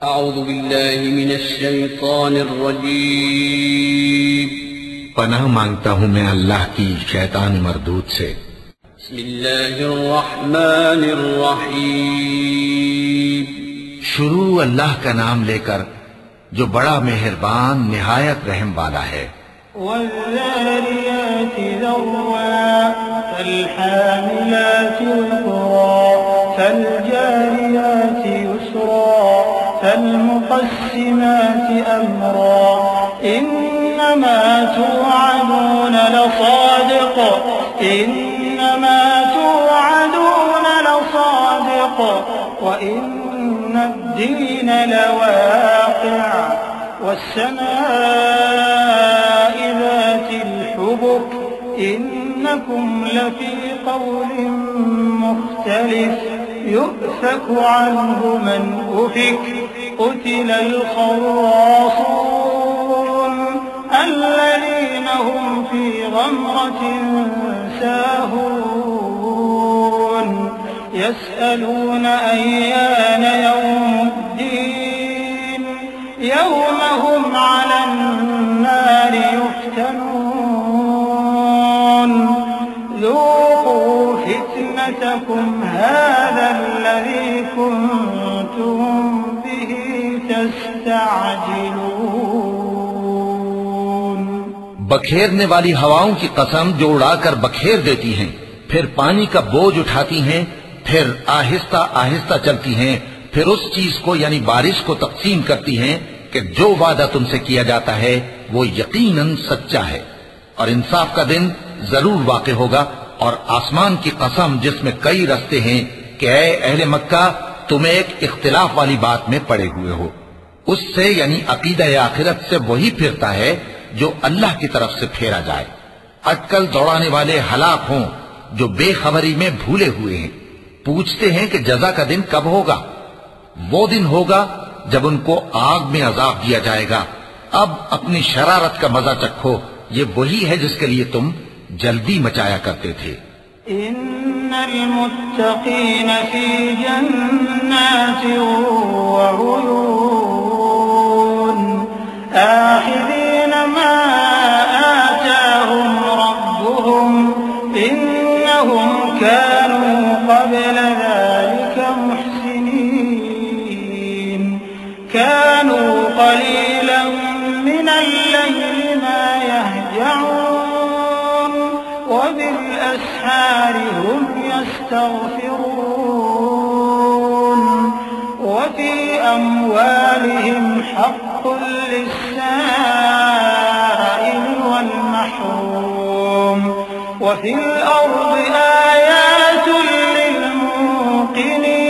अऊज़ु बिल्लाहि मिनश शैतानिर रजीम। पनाह मांगता हूँ मैं अल्लाह की शैतान मरदूद से। बिस्मिल्लाहिर रहमानिर रहीम। शुरू अल्लाह का नाम लेकर जो बड़ा मेहरबान निहायत रहम वाला है। वज़्ज़ारियाति ज़र्वा फ़ल्हामिलाति विक़रा फ़ल्जारियाति युस्रा फ़ल्मुक़स्सिमाति अम्रा इन्नमा तुअदून लसादिक़ इन्नमा तुअदून लसादिक़ व इन्न अद्दीन लवाक़िअ वस्समाइ ज़ातिल हुबुक इन्नकुम लफ़ी क़ौलिन मुख़्तलिफ़ युफ़क अन्हु मन उफ़िक क़ुतिलल ख़र्रासून अल्लज़ीना हुम फ़ी ग़मरतिन साहून यस्अलून अय्यान यौमुद्दीन यौम हुम अलन् नारि युफ़्तनून ज़ूक़ू फ़ित्नतकुम हाज़ा अल्लज़ी कुन्तुम बिही तस्तअजिलून। बखेरने वाली हवाओं की कसम जो उड़ाकर बखेर देती हैं, फिर पानी का बोझ उठाती हैं, फिर आहिस्ता आहिस्ता चलती हैं, फिर उस चीज को यानी बारिश को तकसीम करती हैं कि जो वादा तुमसे किया जाता है वो यकीनन सच्चा है और इंसाफ का दिन जरूर वाक़े होगा। और आसमान की कसम जिसमें कई रस्ते हैं कि ऐ अहले मक्का तुम एक इख्तिलाफ वाली बात में पड़े हुए हो, उससे यानी अकीदा आखिरत से वही फिरता है जो अल्लाह की तरफ से फेरा जाए। अटकल दौड़ाने वाले हलाक हों जो बेखबरी में भूले हुए हैं, पूछते हैं कि जजा का दिन कब होगा। वो दिन होगा जब उनको आग में अजाब दिया जाएगा। अब अपनी शरारत का मजा चखो, ये वही है जिसके लिए तुम जल्दी मचाया करते थे। इन्नल मुत्तक़ीन फी जन्नातिन व उयून आखिरीन मा आताहुम रब्बुहुम इन्नहुम कानू क़ब्ल ज़ालिका मुहसिनीन कानू क़लीलन मिनल लैलि मा यहजऊन वबिलअस्हार हुम यस्तग़फिरून वफ़ी अम्वालिहिम हक़्क़ुन लिस्साइल वल महरूम वफ़िल अर्दि आयातुन लिलमूक़िनीन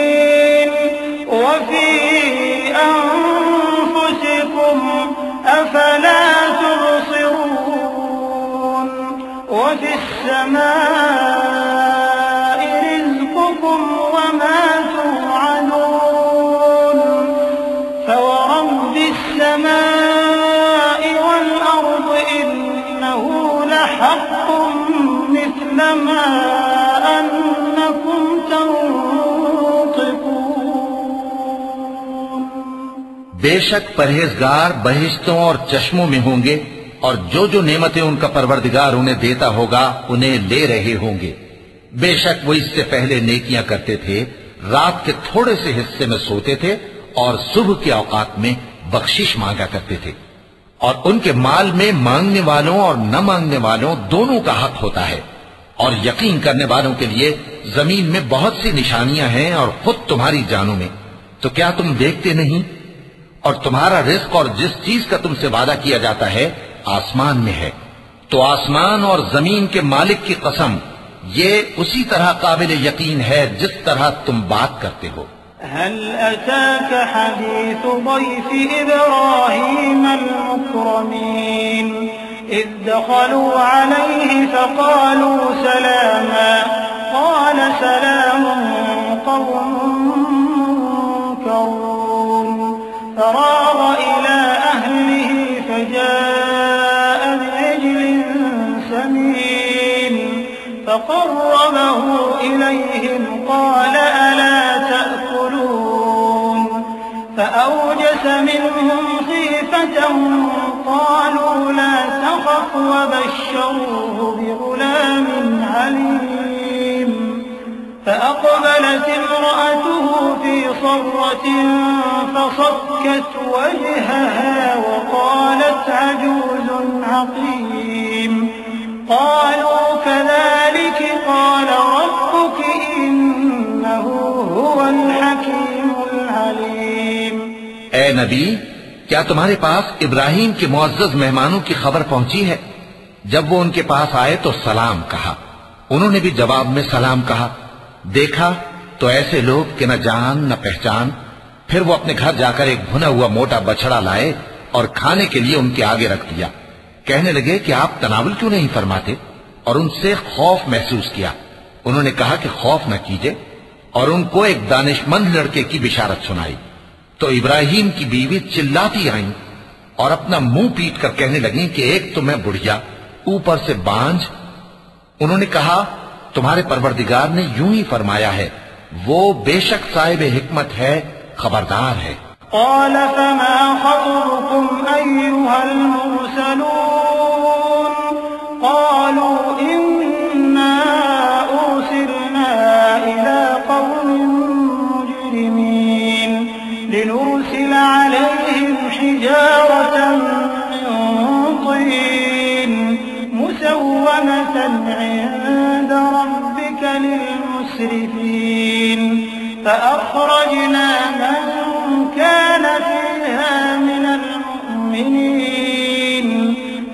वफ़ी अन्फुसिकुम अफ़ला तुबसिरून वफ़िस समाइ रिज़्क़ुकुम वमा तुअदून फ़वरब्बिस समाइ वल अर्दि इन्नहु लहक़्क़ुन मिस्ल मा अन्नकुम तंतिक़ून। बेशक परहेजगार बहिश्तों और चश्मों में होंगे और जो जो नेमतें उनका परवरदिगार उन्हें देता होगा उन्हें ले रहे होंगे। बेशक वो इससे पहले नेकियां करते थे, रात के थोड़े से हिस्से में सोते थे और सुबह के औकात में बख्शिश मांगा करते थे। और उनके माल में मांगने वालों और न मांगने वालों दोनों का हक होता है। और यकीन करने वालों के लिए जमीन में बहुत सी निशानियां हैं और खुद तुम्हारी जानों में। तो क्या तुम देखते नहीं? और तुम्हारा रिस्क और जिस चीज का तुमसे वादा किया जाता है आसमान में है। तो आसमान और जमीन के मालिक की कसम, ये उसी तरह काबिल यकीन है जिस तरह तुम बात करते हो। हल अताक हदीस ضيف इब्राहीम المكرمين إذ دخلوا عليه فقالوا سلاما قال سلام قوم منكرون فراغ إلى أهله فجاء بعجل سمين فقربه إليهم قال ألا تأكلون فأوجس منهم خيفة قالوا لا تخف وبشروه بغلام عليم فأقبلت امرأته في صرة فصكت وجهها وقالت عجوز عقيم قالوا كذلك قال ربك إنه هو الحكيم العليम। ए नबी, क्या तुम्हारे पास इब्राहिम के मुअज्जज मेहमानों की खबर पहुंची है? जब वो उनके पास आए तो सलाम कहा। उन्होंने भी जवाब में सलाम कहा। देखा तो ऐसे लोग कि न जान न पहचान। फिर वो अपने घर जाकर एक भुना हुआ मोटा बछड़ा लाए और खाने के लिए उनके आगे रख दिया। कहने लगे कि आप तनावुल क्यों नहीं फरमाते? और उनसे खौफ महसूस किया। उन्होंने कहा कि खौफ न कीजिए, और उनको एक दानिशमंद लड़के की बिशारत सुनाई। तो इब्राहिम की बीवी चिल्लाती आईं और अपना मुंह पीट कर कहने लगी कि एक तो मैं बुढ़िया, ऊपर से बांझ। उन्होंने कहा, तुम्हारे परवरदिगार ने यूं ही फरमाया है, वो बेशक साहिब हिकमत है, खबरदार है। قال فما خطبكم أيها المرسلون قالوا إنا أرسلنا إلى قوم مجرمين لنرسل عليهم حجارة من طين مسومة عند ربك للمسرفين فأخرجنا من كان فيها من المؤمنين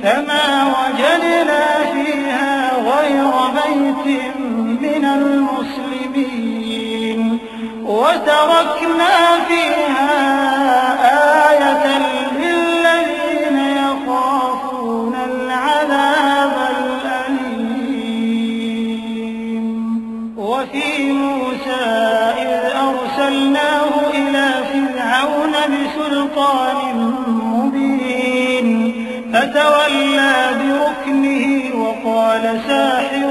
فما وجدنا فيها غير بيت من المسلمين وتركنا فيها آية للذين يخافون العذاب الأليم وفي موسى إذ أرسلناه إلى فرعون بسلطان مبين فتولى بركنه وقال ساحر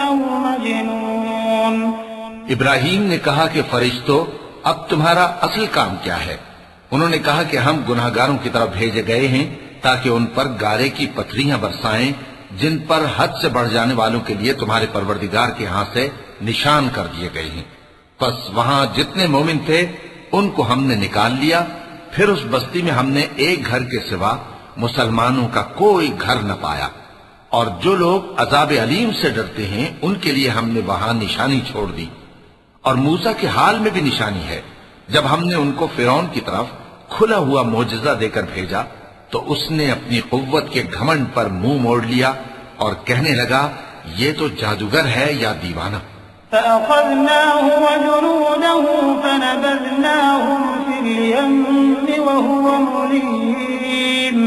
أو مجنون। इब्राहिम ने कहा कि फरिश्तों, अब तुम्हारा असल काम क्या है? उन्होंने कहा कि हम गुनाहगारों की तरफ भेजे गए हैं ताकि उन पर गारे की पथरियां बरसाएं, जिन पर हद से बढ़ जाने वालों के लिए तुम्हारे परवरदिगार के हाथ से निशान कर दिए गए हैं। बस वहां जितने मोमिन थे उनको हमने निकाल लिया। फिर उस बस्ती में हमने एक घर के सिवा मुसलमानों का कोई घर न पाया, और जो लोग अजाब अलीम से डरते हैं उनके लिए हमने वहां निशानी छोड़ दी। और मूसा के हाल में भी निशानी है। जब हमने उनको फिरौन की तरफ खुला हुआ मोजज़ा देकर भेजा तो उसने अपनी कुव्वत के घमंड पर मुंह मोड़ लिया और कहने लगा, ये तो जादूगर है या दीवाना। فأخذناه وجنوده فنبذناهم في اليم وهو مليم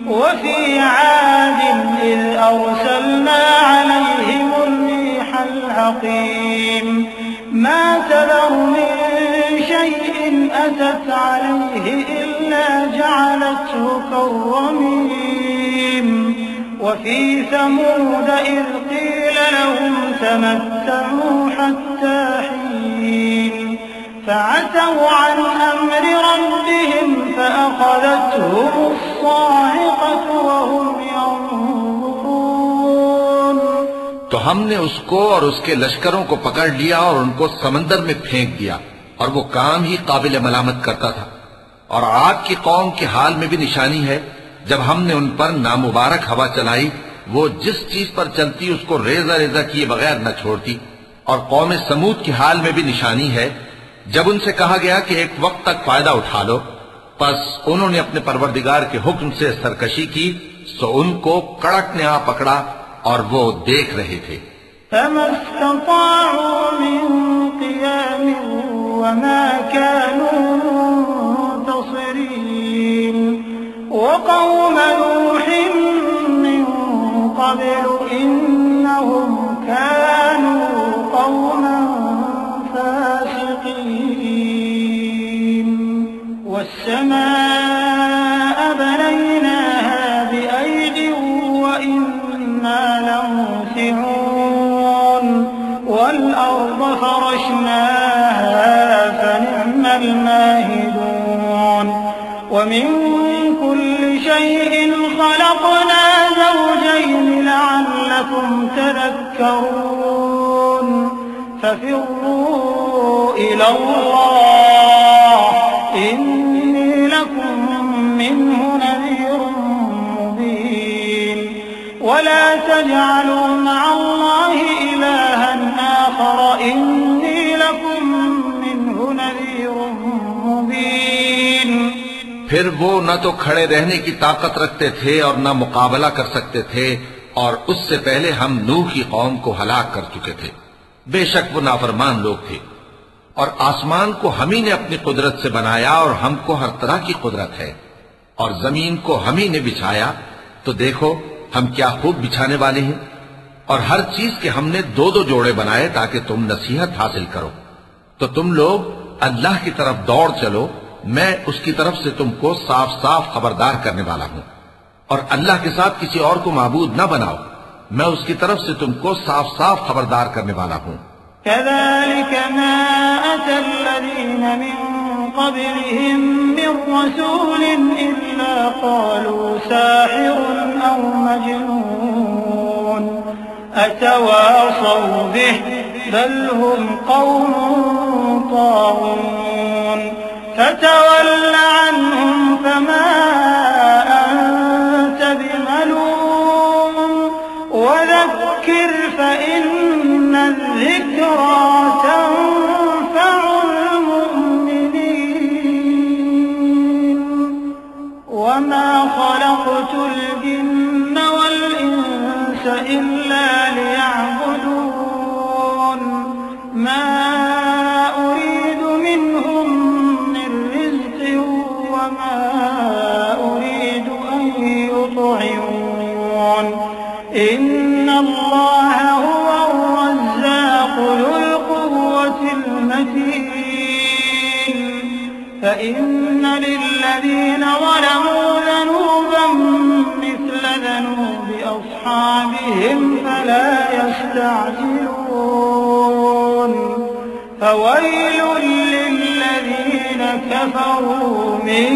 وفي عاد إذ أرسلنا عليهم الريح العقيم ما تذر من شيء أتت عليه إلا جعلته كالرميم وفي ثمود إذ قيل لهم تمتعوا حتى حين فعتوا عن أمر ربهم فأخذتهم الصاعقة وهم ينظرون। तो हमने उसको और उसके लश्करों को पकड़ लिया और उनको समंदर में फेंक दिया, और वो काम ही काबिल मलामत करता था। और आग की कौम के हाल में भी निशानी है। जब हमने उन पर नामुबारक हवा चलाई, वो जिस चीज पर चलती उसको रेजा रेजा किए बगैर न छोड़ती। और कौम समूद के हाल में भी निशानी है। जब उनसे कहा गया कि एक वक्त तक फायदा उठा लो, बस उन्होंने अपने परवरदिगार के हुक्म से सरकशी की, तो उनको कड़क ने आ पकड़ा और वो देख रहे थे। وقوم نوح من قبل إنهم كانوا قوما فاسقين والسماء بنيناها بأيد وإنا لموسعون والأرض فرشناها فنعم الماهدون वमिन कुल्लि शैइन खलक़ना ज़ौजैन लअल्लकुम तज़क्करून फफ़िर्रू इलल्लाह इन्नी लकुम मिन्हु नज़ीरुम मुबीन वला तजअलू मअल्लाहि इलाहन आखर इन्नी लकुम मिन्हु नज़ीरुम मुबीन। फिर वो न तो खड़े रहने की ताकत रखते थे और न मुकाबला कर सकते थे, और उससे पहले हम नूह की कौम को हलाक कर चुके थे। बेशक वो नाफरमान लोग थे। और आसमान को हम ही ने अपनी कुदरत से बनाया और हमको हर तरह की कुदरत है, और जमीन को हम ही ने बिछाया, तो देखो हम क्या खूब बिछाने वाले हैं। और हर चीज के हमने दो दो जोड़े बनाए ताकि तुम नसीहत हासिल करो। तो तुम लोग अल्लाह की तरफ दौड़ चलो, मैं उसकी तरफ से तुमको साफ साफ खबरदार करने वाला हूं। और अल्लाह के साथ किसी और को माबूद न बनाओ, मैं उसकी तरफ से तुमको साफ साफ खबरदार करने वाला हूं। कज़ालिक मा अतल्लज़ीन मिन क़ब्लिहिम मिन रसूलिन इल्ला क़ालू साहिरुन औ मजनून अतवासौ बिहि बल हुम क़ौमुन ताग़ून फ़तवल्ल अन्हुम फमा अन्त बिमलूम वज़क्किर फ़इन्न الذِّكْرَى تنفع المؤمنين وما خلقت الجن والإنس إلا ليعبدون ما أريد منهم من رزق وما أريد أن يطعمون إن الله هو الرزاق ذو القوة المتين فإن للذين ظلموا ذنوبا مثل ذنوب أصحابهم فلا يستعجلون فويل للذين كفروا من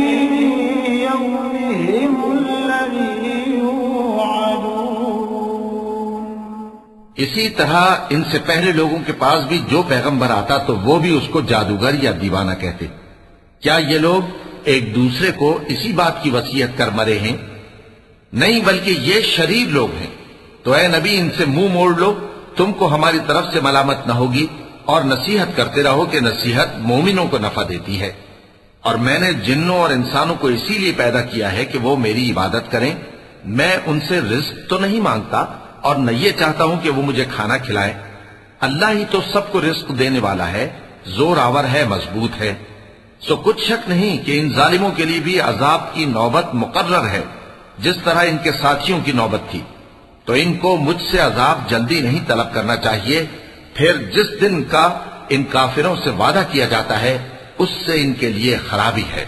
يومهم الذي يوعدون। इसी तरह इनसे पहले लोगों के पास भी जो पैगंबर आता तो वो भी उसको जादूगर या दीवाना कहते। क्या ये लोग एक दूसरे को इसी बात की वसीयत कर मरे हैं? नहीं, बल्कि ये शरीर लोग हैं। तो ऐ नबी, इनसे मुंह मोड़ लो, तुमको हमारी तरफ से मलामत न होगी, और नसीहत करते रहो कि नसीहत मोमिनों को नफा देती है। और मैंने जिन्नों और इंसानों को इसीलिए पैदा किया है कि वो मेरी इबादत करें। मैं उनसे रिस्क तो नहीं मांगता और न ये चाहता हूं कि वो मुझे खाना खिलाए। अल्लाह ही तो सबको रिस्क देने वाला है, जोर आवर है, मजबूत है। सो कुछ शक नहीं कि इन जालिमों के लिए भी अजाब की नौबत मुकर्रर है, जिस तरह इनके साथियों की नौबत थी। तो इनको मुझसे अजाब जल्दी नहीं तलब करना चाहिए। फिर जिस दिन का इन काफिरों से वादा किया जाता है, उससे इनके लिए खराबी है।